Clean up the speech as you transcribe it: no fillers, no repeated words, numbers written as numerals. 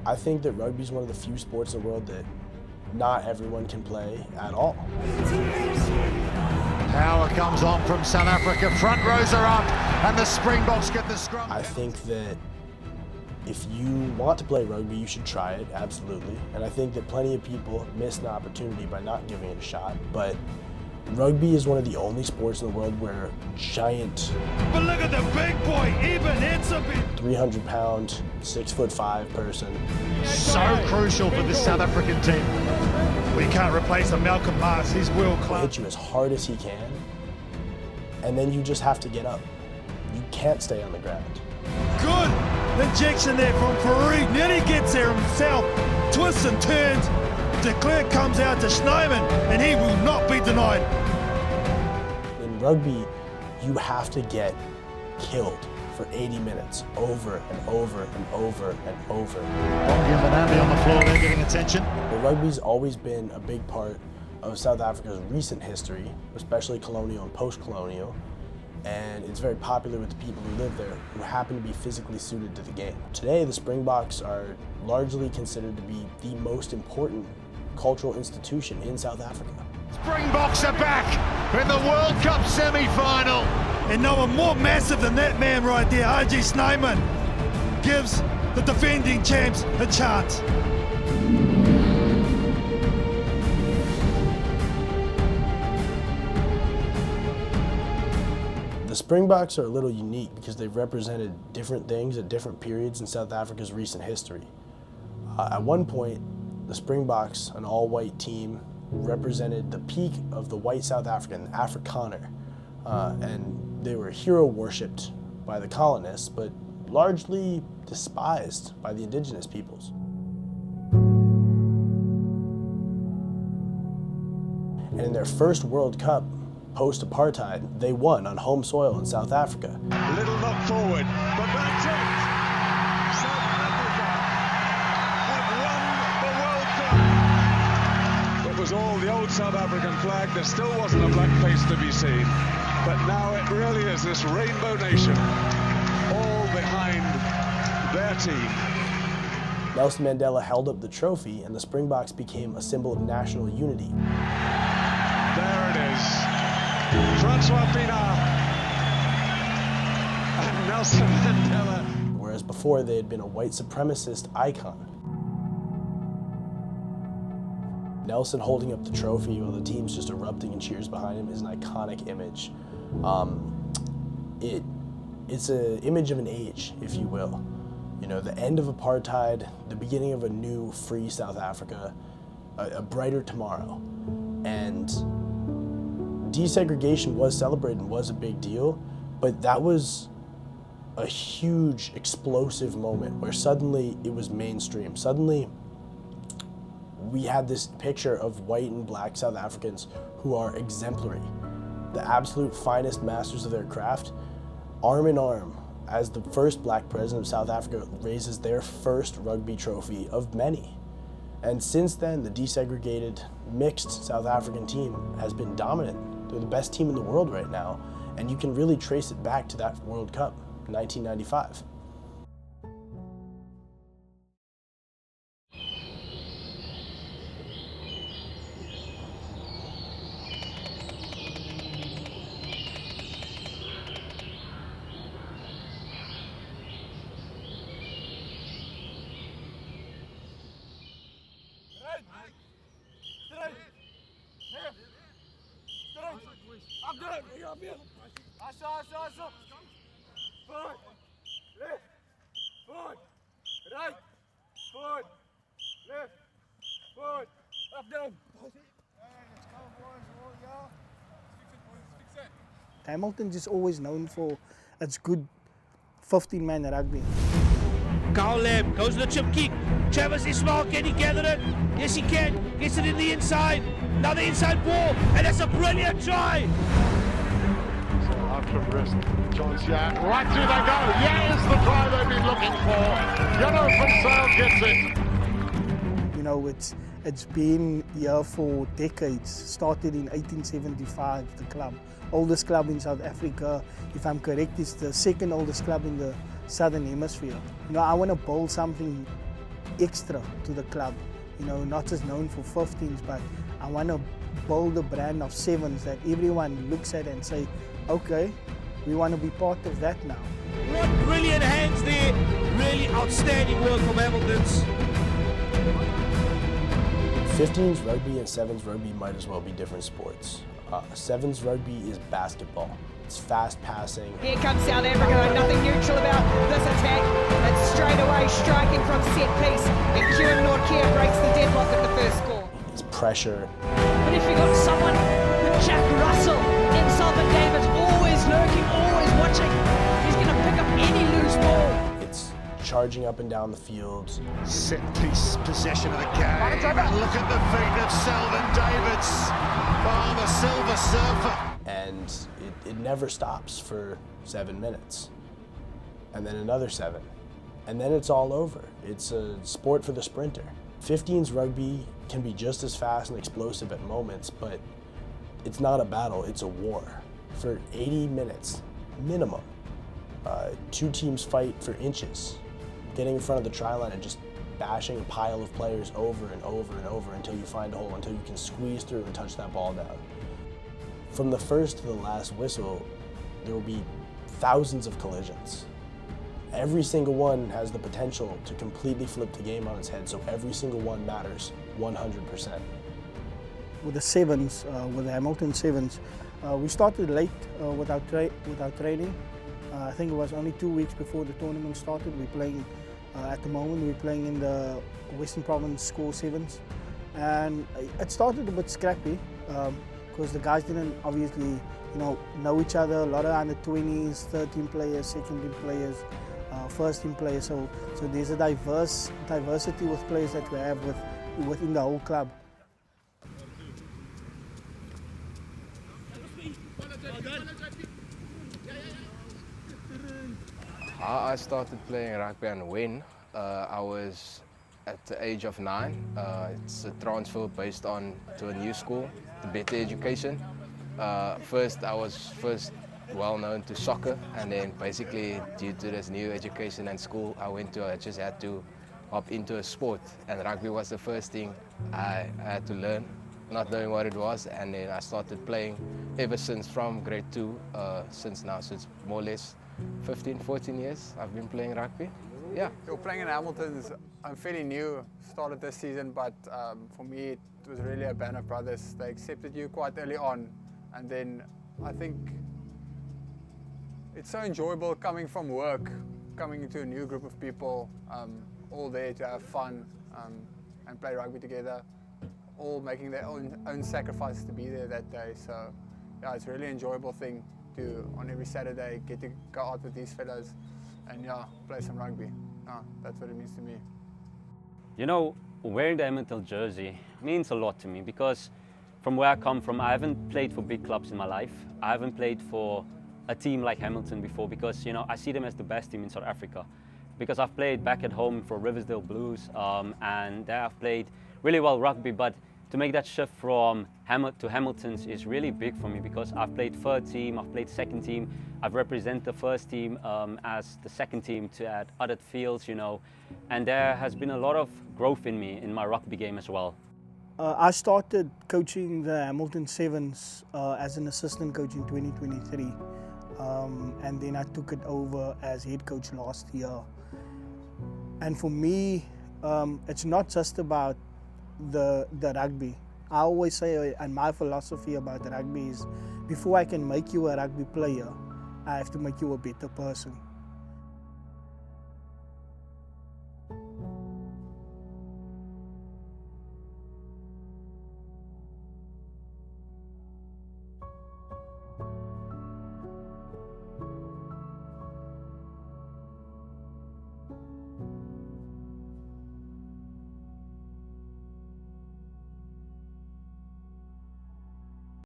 I think that rugby is one of the few sports in the world that not everyone can play at all. Power comes on from South Africa, front rows are up, and the Springboks get the scrum. I think that if you want to play rugby, you should try it, absolutely. And I think that plenty of people miss an opportunity by not giving it a shot. But rugby is one of the only sports in the world where giant, but look at the big boy, even hits a bit, 300-pound, 6'5" person. So crucial for the South African team. We can't replace a Malcolm Mars, he's world class. Hit you as hard as he can, and then you just have to get up. You can't stay on the ground. Good injection there from Farid, nearly gets there himself, twists and turns. De Klerk comes out to Snyman, and he will not be denied. In rugby, you have to get killed for 80 minutes, over and over and over and over. Bongi and Benambi on the floor, they're getting attention. Well, rugby's always been a big part of South Africa's recent history, especially colonial and post-colonial, and it's very popular with the people who live there who happen to be physically suited to the game. Today, the Springboks are largely considered to be the most important cultural institution in South Africa. Springboks are back in the World Cup semi-final. And no one more massive than that man right there, RG Snyman, gives the defending champs a chance. The Springboks are a little unique because they've represented different things at different periods in South Africa's recent history. At one point, the Springboks, an all-white team, represented the peak of the white South African, the Afrikaner, and they were hero worshipped by the colonists, but largely despised by the indigenous peoples. And in their first World Cup, post-apartheid, they won on home soil in South Africa. A little knock forward, but that's it! South Africa have won the World Cup! It was all the old South African flag, there still wasn't a black face to be seen. But now it really is this rainbow nation, all behind their team. Nelson Mandela held up the trophy and the Springboks became a symbol of national unity. There it is. Francois Pienaar and Nelson Mandela. Whereas before they had been a white supremacist icon. Nelson holding up the trophy while the team's just erupting in cheers behind him is an iconic image. It's an image of an age, if you will. You know, the end of apartheid, the beginning of a new free South Africa, a brighter tomorrow. And desegregation was celebrated and was a big deal, but that was a huge, explosive moment where suddenly it was mainstream. Suddenly, we had this picture of white and black South Africans who are exemplary, the absolute finest masters of their craft, arm in arm, as the first black president of South Africa raises their first rugby trophy of many. And since then, the desegregated, mixed South African team has been dominant. They're the best team in the world right now, and you can really trace it back to that World Cup, 1995. Hamilton's is always known for its good 15-man rugby. Carl Lamb goes to the chip kick. Travis Ismail, can he gather it? Yes, he can. Gets it in the inside. Now the inside ball, and that's a brilliant try. Out from wrist, John Sian, right through they go. Here's the try they've been looking for. Yellow from Sale gets it. You know, it's been here for decades. Started in 1875, the club. Oldest club in South Africa. If I'm correct, it's the second oldest club in the Southern Hemisphere. You know, I want to build something extra to the club. You know, not just known for 15s, but I want to build a brand of 7s that everyone looks at and say, okay, we want to be part of that now. What brilliant hands there. Really outstanding work from Hamilton's. 15s rugby and 7s rugby might as well be different sports. 7s rugby is basketball. It's fast passing. Here comes South Africa, nothing neutral about this attack. It's straight away striking from set piece, and Kieran Nortje breaks the deadlock at the first score. It's pressure. But if you've got someone, Jack Russell, in Sullivan Davis, always lurking, always watching, he's going to pick up any loose ball. It's charging up and down the field. Set piece possession of the game. And look at the feet of Selvan Davids. Oh, the Silver Surfer. And it never stops for 7 minutes. And then another 7. And then it's all over. It's a sport for the sprinter. 15s rugby can be just as fast and explosive at moments, but it's not a battle, it's a war. For 80 minutes, minimum, 2 teams fight for inches, getting in front of the try line and just bashing a pile of players over and over and over until you find a hole, until you can squeeze through and touch that ball down. From the first to the last whistle, there will be thousands of collisions. Every single one has the potential to completely flip the game on its head, so every single one matters 100%. With the 7s, with the Hamilton 7s, we started late with our training. I think it was only 2 weeks before the tournament started. We're playing, at the moment, we're playing in the Western Province School 7s. And it started a bit scrappy because the guys didn't obviously know each other. A lot of under 20s, 13 players, second team players, first team players. So there's a diversity with players that we have within the whole club. How I started playing rugby and when I was at the age of 9. It's a transfer based on to a new school, the better education. First I was well known to soccer, and then basically due to this new education and school I just had to hop into a sport, and rugby was the first thing I had to learn, not knowing what it was, and then I started playing ever since from grade 2, since more or less 15, 14 years I've been playing rugby. Yeah. You're playing in Hamilton, I'm fairly new, started this season, but for me it was really a band of brothers. They accepted you quite early on, and then I think it's so enjoyable coming from work, coming into a new group of people, all there to have fun and play rugby together, all making their own sacrifices to be there that day. So yeah, it's a really enjoyable thing to, on every Saturday, get to go out with these fellows and yeah, play some rugby. That's what it means to me. You know, wearing the Hamilton jersey means a lot to me because from where I come from, I haven't played for big clubs in my life. I haven't played for a team like Hamilton before because, you know, I see them as the best team in South Africa. Because I've played back at home for Riversdale Blues and there I've played really well rugby, but to make that shift from to Hamilton's is really big for me because I've played third team, I've played second team, I've represented the first team as the second team at other fields, you know, and there has been a lot of growth in me in my rugby game as well. I started coaching the Hamilton Sevens as an assistant coach in 2023, and then I took it over as head coach last year. And for me, it's not just about the rugby. I always say, and my philosophy about rugby is, before I can make you a rugby player, I have to make you a better person.